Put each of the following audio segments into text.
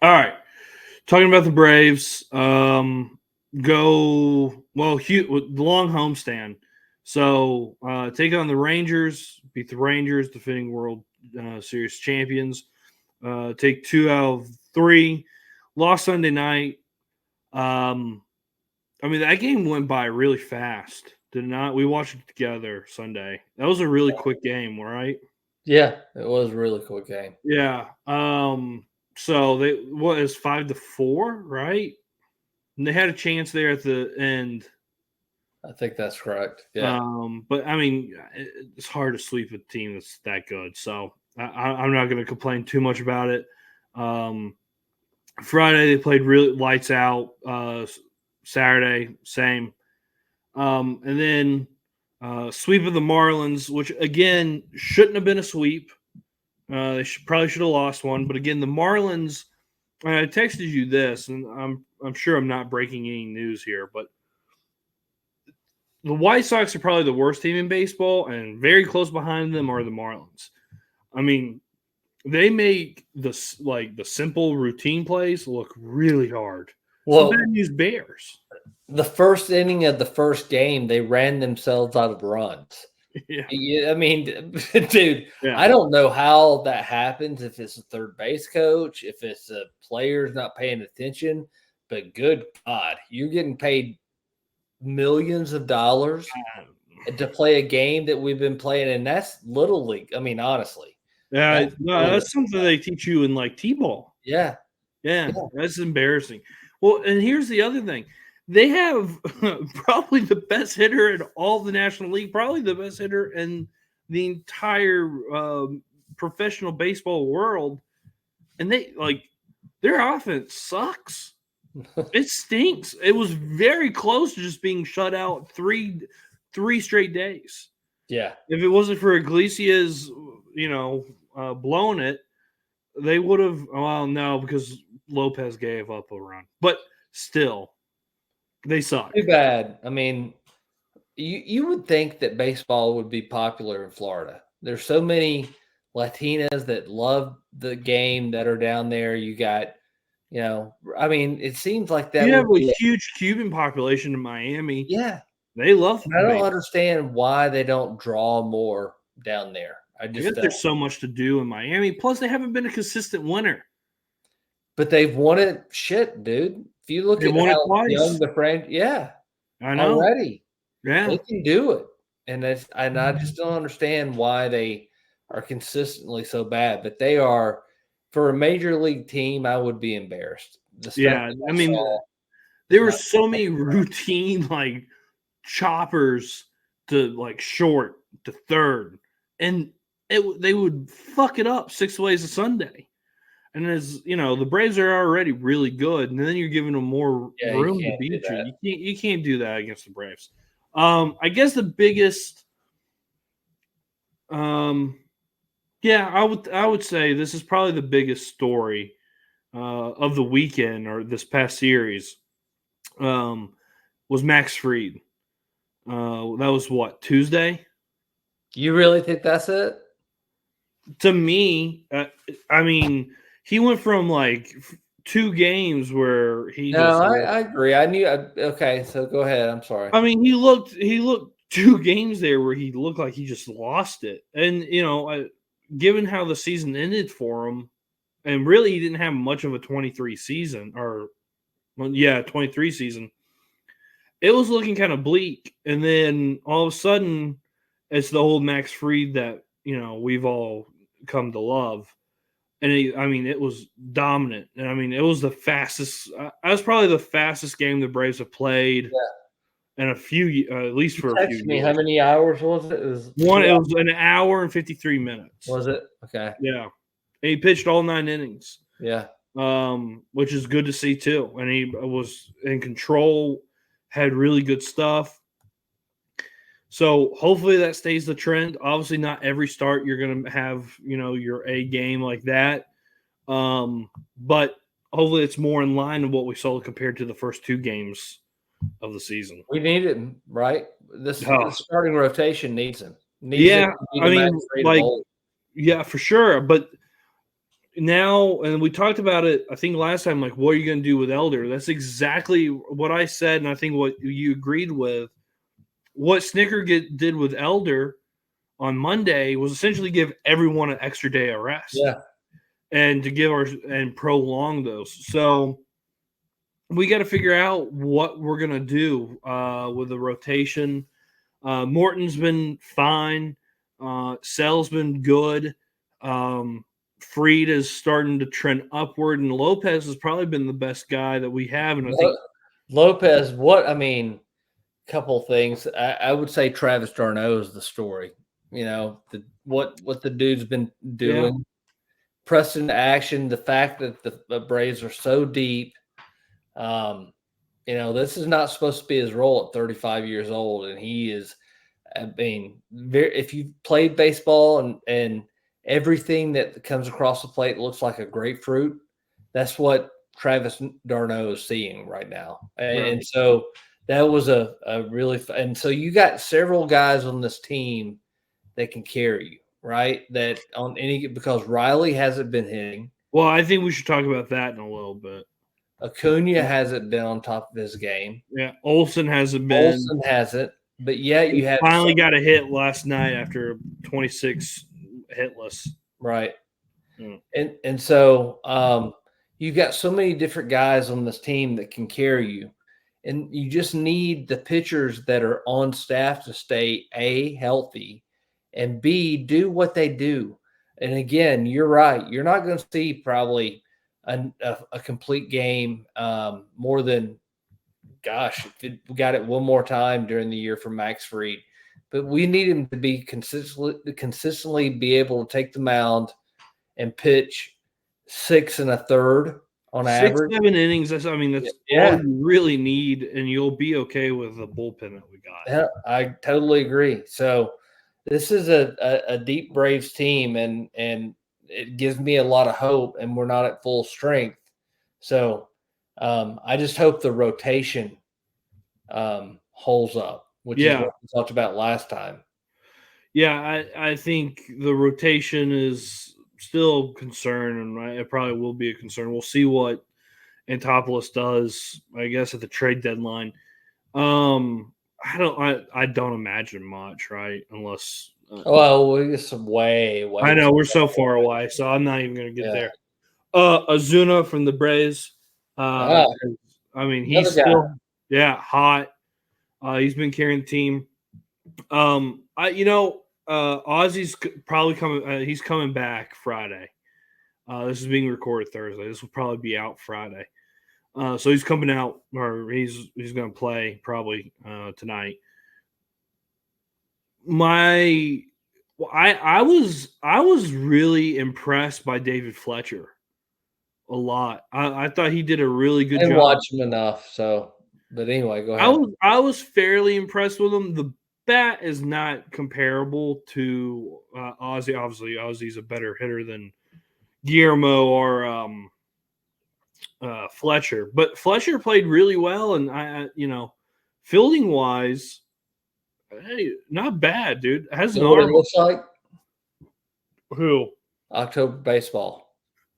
All right. Talking about the Braves, the long homestand. So take on the Rangers, beat the Rangers, defending World Series champions. Take 2 out of 3. Lost Sunday night. That game went by really fast. Did it not? We watched it together Sunday. That was a really quick game, right? Yeah, it was a really quick game. Yeah. So they what is 5-4, right? And they had a chance there at the end. I think that's correct. Yeah. But it's hard to sweep a team that's that good. So I'm not going to complain too much about it. Friday they played really lights out. Saturday same. And then sweep of the Marlins, which again shouldn't have been a sweep. They probably should have lost one. But again, the Marlins. I texted you this, and I'm sure I'm not breaking any news here, but the White Sox are probably the worst team in baseball, and very close behind them are the Marlins. I mean, they make the simple routine plays look really hard. Well, the bad news Bears. The first inning of the first game, they ran themselves out of runs. Yeah. I mean, dude, Yeah. I don't know how that happens. If it's a third base coach, if it's a players not paying attention, but good God, you're getting paid millions of dollars to play a game that we've been playing, and that's Little League. I mean, honestly. Yeah, that's something they teach you in like T-ball. Yeah. Yeah, that's embarrassing. Well, and here's the other thing. They have probably the best hitter in all the National League, probably the best hitter in the entire professional baseball world. And their offense sucks. It stinks. It was very close to just being shut out three straight days. Yeah. If it wasn't for Iglesias, blowing it, they would have. Well, no, because Lopez gave up a run. But still, they suck. Too bad. I mean, you would think that baseball would be popular in Florida. There's so many Latinas that love the game that are down there. You got, it seems like that. You have a huge Cuban population in Miami. Yeah, they love. I don't understand why they don't draw more down there. I guess there's so much to do in Miami. Plus, they haven't been a consistent winner. But they've won it, shit, dude. If you look at how young the franchise, yeah, I know already. Yeah, they can do it, and I just don't understand why they are consistently so bad. But they are, for a major league team, I would be embarrassed. Yeah, I mean, there were so many routine like choppers to short to third, and they would fuck it up 6 ways a Sunday. And as you know, the Braves are already really good, and then you're giving them more room to beat you. You can't do that against the Braves. I guess the biggest, I would say this is probably the biggest story of the weekend or this past series. Was Max Fried. That was what, Tuesday? You really think that's it? To me, he went from 2 games where he. No, I agree. I knew. Okay, so go ahead. I'm sorry. He looked 2 games there where he looked like he just lost it, and given how the season ended for him, and really he didn't have much of a 23 season 23 season. It was looking kind of bleak, and then all of a sudden, it's the old Max Fried that we've all come to love. And it was dominant. And it was the fastest. That was probably the fastest game the Braves have played in a few, at least for a few years. How many hours was it? It was an hour and 53 minutes. Was it? Okay. Yeah. And he pitched all 9 innings. Yeah. Which is good to see too. And he was in control, had really good stuff. So hopefully that stays the trend. Obviously, not every start you're going to have, your A game like that. But hopefully it's more in line with what we saw compared to the first 2 games of the season. We need him, right? The starting rotation needs him. Yeah, for sure. But now, and we talked about it, I think last time, like, what are you going to do with Elder? That's exactly what I said, and I think what you agreed with. What Snicker did with Elder on Monday was essentially give everyone an extra day of rest. Yeah. And to give and prolong those. So we got to figure out what we're going to do with the rotation. Morton's been fine. Sell's been good. Freed is starting to trend upward, and Lopez has probably been the best guy that we have. And I think Lopez, couple things. I would say Travis d'Arnaud is the story. What the dude's been doing. Yeah. Pressed into action, the fact that the Braves are so deep. This is not supposed to be his role at 35 years old, and he is. I mean, if you've played baseball and everything that comes across the plate looks like a grapefruit, that's what Travis d'Arnaud is seeing right now. And so that was a really – and so you got several guys on this team that can carry you, right? That on any – because Riley hasn't been hitting. Well, I think we should talk about that in a little bit. Acuna hasn't been on top of his game. Yeah, Olsen hasn't been. Olsen hasn't. But yet you have finally got a hit last night after 26 hitless. Right. And so you've got so many different guys on this team that can carry you. And you just need the pitchers that are on staff to stay A, healthy, and B, do what they do. And again, you're right. You're not going to see probably a complete game more than gosh, if we got it one more time during the year for Max Fried. But we need him to be consistently be able to take the mound and pitch 6 1/3 on average. 6-7 innings. That's all you really need, and you'll be okay with the bullpen that we got. Yeah, I totally agree. So this is a deep Braves team, and it gives me a lot of hope, and we're not at full strength. So I just hope the rotation holds up, which is what we talked about last time. Yeah, I think the rotation is still a concern, and it probably will be a concern. We'll see what Antopoulos does, I guess, at the trade deadline. I don't imagine much, right? Unless we're just way. I know we're so far away, so I'm not even going to get there. Ozuna from the Braves. I mean, he's still hot. He's been carrying the team. Ozzy's probably coming. He's coming back Friday. This is being recorded Thursday. This will probably be out Friday. So he's coming out, or he's going to play probably tonight. I was really impressed by David Fletcher. A lot. I thought he did a really good job. I didn't watch him enough, but anyway, go ahead. I was fairly impressed with him. The bat is not comparable to Ozzy. Obviously, Ozzy's a better hitter than Guillermo or Fletcher. But Fletcher played really well, and fielding wise, hey, not bad, dude. Has an arm. What it looks like? Who? October baseball.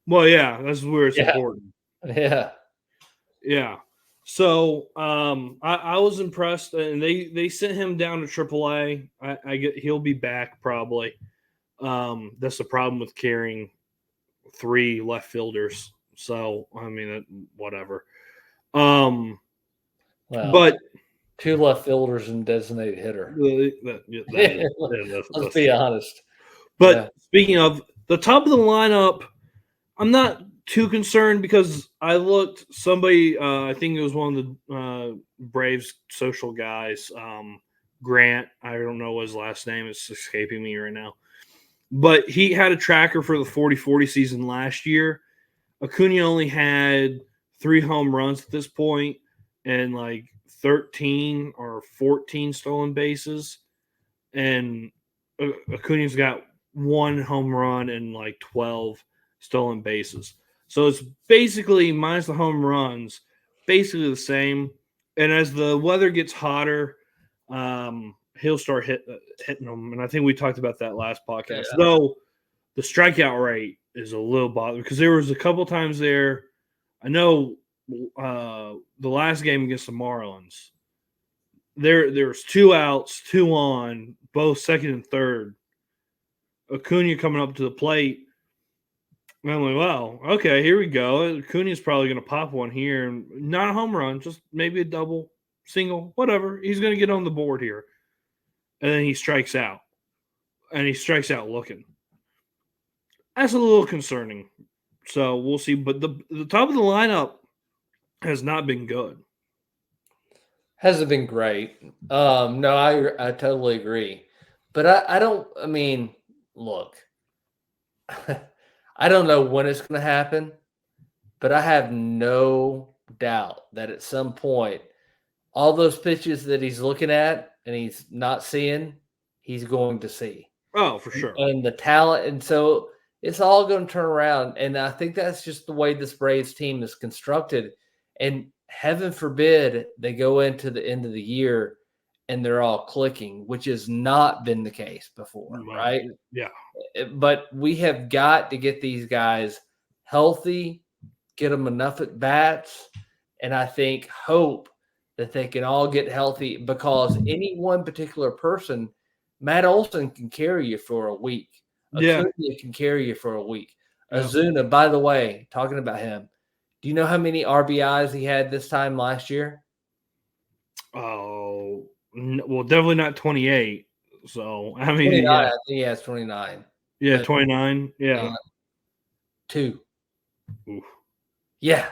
Well, yeah, that's where it's important. Yeah. Yeah. So I was impressed, and they sent him down to AAA. I get he'll be back probably. That's the problem with carrying 3 left fielders. So I mean, whatever. But 2 left fielders and designated hitter. Let's be honest. But speaking of the top of the lineup, I'm not too concerned because I looked. Somebody, I think it was one of the Braves social guys, Grant. I don't know his last name; it's escaping me right now. But he had a tracker for the 40-40 season last year. Acuna only had 3 home runs at this point, and like 13 or 14 stolen bases, and Acuna's got 1 home run and like 12 stolen bases. So it's basically minus the home runs, basically the same. And as the weather gets hotter, he'll start hitting them. And I think we talked about that last podcast. Though the strikeout rate is a little bothered because there was a couple times there. I know the last game against the Marlins, there was 2 outs, 2 on, both second and third. Acuna coming up to the plate. And I'm like, wow, okay, here we go. Acuna's probably going to pop one here. Not a home run, just maybe a double, single, whatever. He's going to get on the board here. And then he strikes out. And he strikes out looking. That's a little concerning. So we'll see. But the top of the lineup has not been good. Hasn't been great. No, I totally agree. But I don't. I mean, look, I don't know when it's going to happen, but I have no doubt that at some point, all those pitches that he's looking at and he's not seeing, he's going to see. Oh, for sure. And the talent, and so it's all going to turn around. And I think that's just the way this Braves team is constructed. And heaven forbid they go into the end of the year and they're all clicking, which has not been the case before, right? Yeah. But we have got to get these guys healthy, get them enough at bats, and I think hope that they can all get healthy because any one particular person, Matt Olson can carry you for a week. Acuna can carry you for a week. Ozuna, by the way, talking about him, do you know how many RBIs he had this time last year? Oh, well, definitely not 28. So, I mean, 29, I think he has 29. Yeah, 29. Yeah. 2. Oof. Yeah.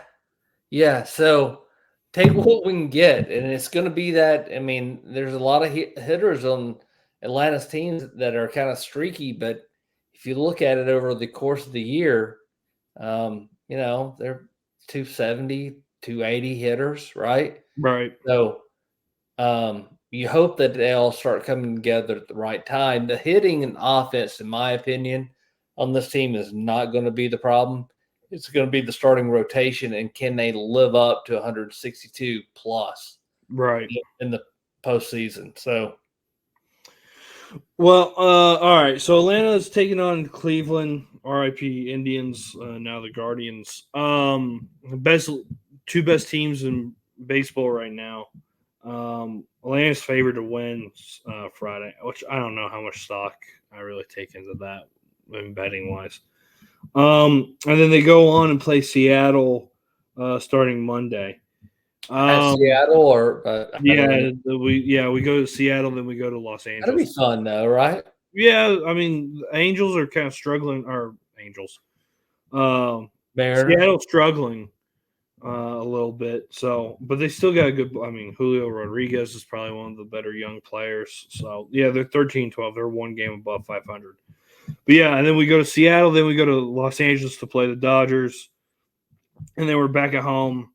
Yeah. So take what we can get. And it's going to be that. I mean, there's a lot of hitters on Atlanta's teams that are kind of streaky. But if you look at it over the course of the year, they're 270, 280 hitters, right? Right. So you hope that they all start coming together at the right time. The hitting and offense, in my opinion, on this team is not going to be the problem. It's going to be the starting rotation, and can they live up to 162 plus in the postseason? So, well, all right. So Atlanta is taking on Cleveland, RIP Indians, now the Guardians. Two best teams in baseball right now. Atlanta's favored to win Friday, which I don't know how much stock I really take into that in betting wise. And then they go on and play Seattle starting Monday. Seattle or we go to Seattle, then we go to Los Angeles. That'll be fun though, right? Yeah, I mean, the Angels are kind of struggling. Or Angels, Seattle's struggling a little bit. So, but they still got a good. I mean, Julio Rodriguez is probably one of the better young players. So, yeah, they're 13-12. They're one game above 500. But yeah, and then we go to Seattle, then we go to Los Angeles to play the Dodgers, and then we're back at home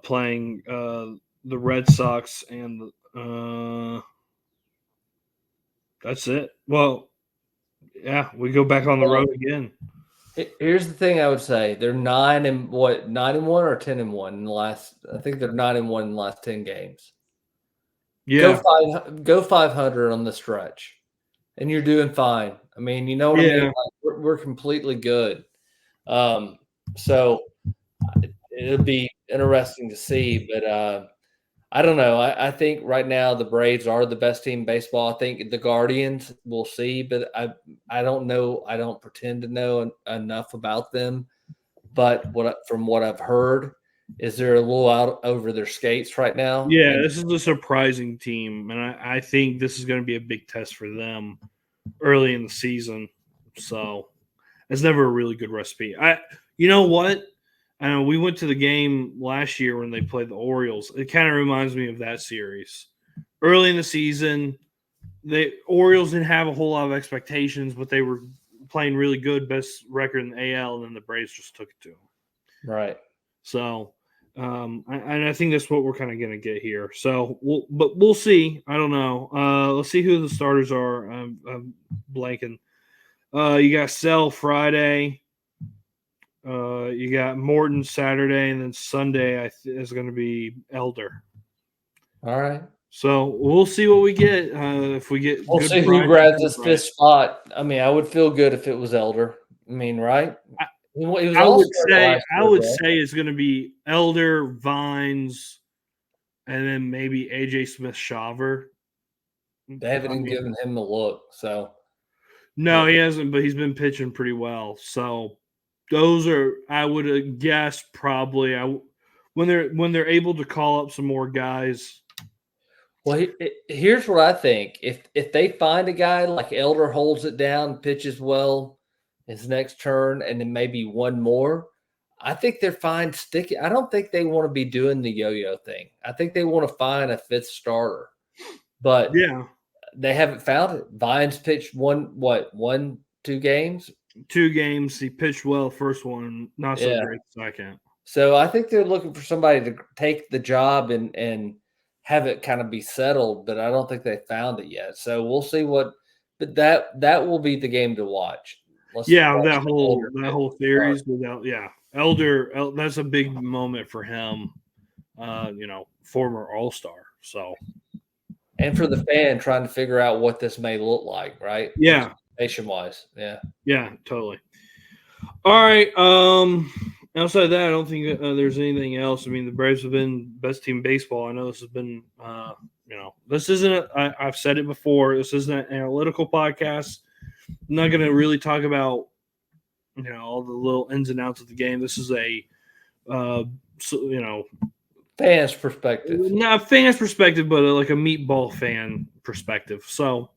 playing the Red Sox, and that's it. Well, yeah, we go back on the road again. Here's the thing I would say: they're 9-1 or 10-1 in the last. I think they're 9-1 in the last 10 games. Yeah, go 500 on the stretch, and you're doing fine. I mean, you know what I mean? Like, we're completely good. So it'll be interesting to see, but I don't know. I think right now the Braves are the best team in baseball. I think the Guardians, we'll see, but I don't know. I don't pretend to know enough about them. But from what I've heard, is they're a little out over their skates right now. Yeah, this is a surprising team, and I think this is going to be a big test for them early in the season. So it's never a really good recipe. You know what? We went to the game last year when they played the Orioles. It kind of reminds me of that series. Early in the season, the Orioles didn't have a whole lot of expectations, but they were playing really good, best record in the AL, and then the Braves just took it to them. Right. So, and I think that's what we're kind of going to get here. So, we'll see. I don't know. Let's see who the starters are. I'm blanking. You got Sell Friday. You got Morton Saturday, and then Sunday is going to be Elder. All right. So we'll see what we get. If we get, we'll see who grabs this fifth spot. I mean, I would feel good if it was Elder. I mean, right? He was I would all-star say last year, bro. it's going to be Elder, Vines, and then maybe AJ Smith-Shawver. They haven't even given him a look. So no, he hasn't, but he's been pitching pretty well. So those are, I would guess, probably when they're able to call up some more guys. well, here's what I think: if they find a guy like Elder holds it down, pitches well his next turn, and then maybe one more, I think they're fine sticking. I don't think they want to be doing the yo-yo thing. I think they want to find a fifth starter, but Yeah, they haven't found it. Vines pitched 2 games. 2 games. He pitched well first one, not so great second. So I think they're looking for somebody to take the job and have it kind of be settled, but I don't think they found it yet. So we'll see but that will be the game to watch. That whole series without Elder, that's a big moment for him. Former All-Star. So, and for the fan trying to figure out what this may look like, right? Yeah. Nation-wise. Yeah. Yeah, totally. All right. Outside of that, I don't think there's anything else. I mean, the Braves have been best team in baseball. I know this has been, this isn't. I've said it before. This isn't an analytical podcast. I'm not going to really talk about, all the little ins and outs of the game. This is a, fan's perspective. Not fans' perspective, but like a meatball fan perspective. So,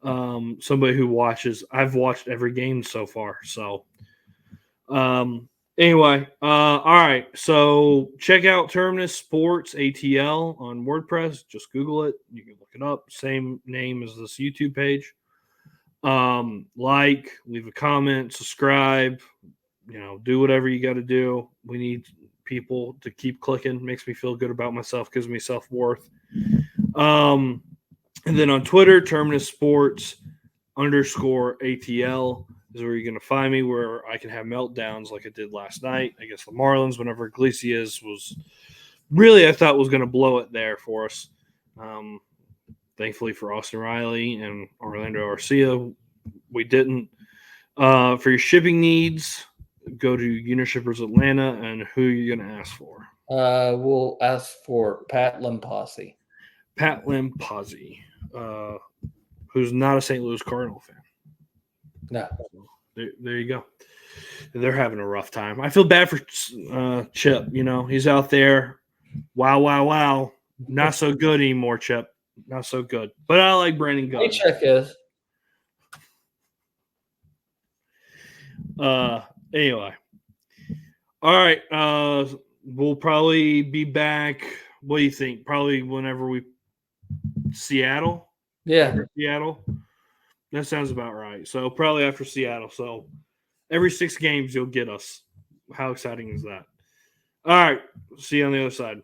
somebody who watches, I've watched every game so far. So, anyway, all right. So check out Terminus Sports ATL on WordPress. Just Google it. You can look it up. Same name as this YouTube page. Leave a comment, subscribe, do whatever you got to do. We need people to keep clicking. Makes me feel good about myself, gives me self-worth. And then on Twitter, Terminus Sports _ATL is where you're going to find me, where I can have meltdowns like I did last night against the Marlins whenever Iglesias was really, I thought, was going to blow it there for us. Thankfully for Austin Riley and Orlando Arcia, we didn't. For your shipping needs, go to Unishippers Atlanta, and who are you going to ask for? We'll ask for Pat Limpasi. Pat Limpasi, who's not a St. Louis Cardinal fan. No. There you go. They're having a rough time. I feel bad for Chip. He's out there. Wow. Not so good anymore, Chip. Not so good. But I like Brandon Gunn. Paycheck is. Anyway. All right. We'll probably be back. What do you think? Probably whenever Seattle? Yeah. Seattle? That sounds about right. So probably after Seattle. So every 6 games you'll get us. How exciting is that? All right. See you on the other side.